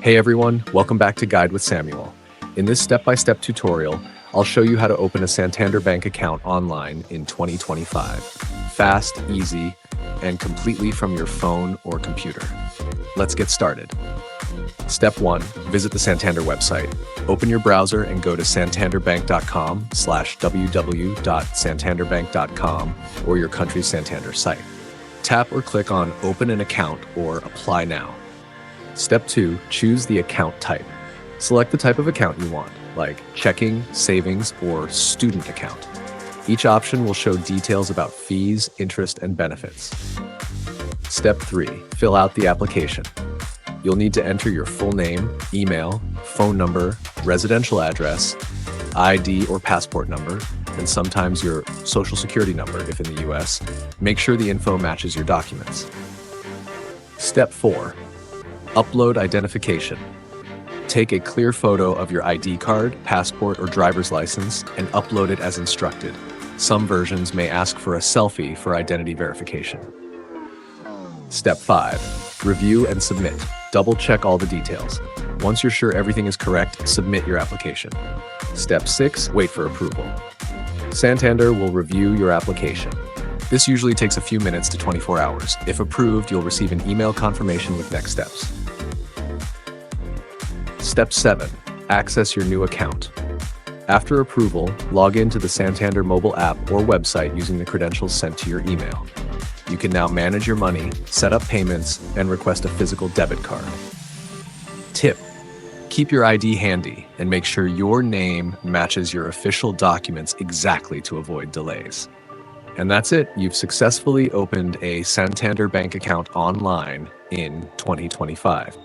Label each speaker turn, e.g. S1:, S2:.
S1: Hey everyone, welcome back to Guide with Samuel. In this step-by-step tutorial, I'll show you how to open a Santander bank account online in 2025. Fast, easy, and completely from your phone or computer. Let's get started. Step 1. Visit the Santander website. Open your browser and go to santanderbank.com/www.santanderbank.com or your country's Santander site. Tap or click on Open an Account or Apply Now. Step 2. Choose the account type. Select the type of account you want, like checking, savings, or student account. Each option will show details about fees, interest, and benefits. Step 3. Fill out the application. You'll need to enter your full name, email, phone number, residential address, ID or passport number, and sometimes your social security number if in the US. Make sure the info matches your documents. Step 4. Upload identification. Take a clear photo of your ID card, passport, or driver's license and upload it as instructed. Some versions may ask for a selfie for identity verification. Step 5. Review and submit. Double-check all the details. Once you're sure everything is correct, submit your application. Step 6. Wait for approval. Santander will review your application. This usually takes a few minutes to 24 hours. If approved, you'll receive an email confirmation with next steps. Step 7. Access your new account. After approval, log into the Santander mobile app or website using the credentials sent to your email. You can now manage your money, set up payments, and request a physical debit card. Tip: keep your ID handy and make sure your name matches your official documents exactly to avoid delays. And that's it. You've successfully opened a Santander bank account online in 2025.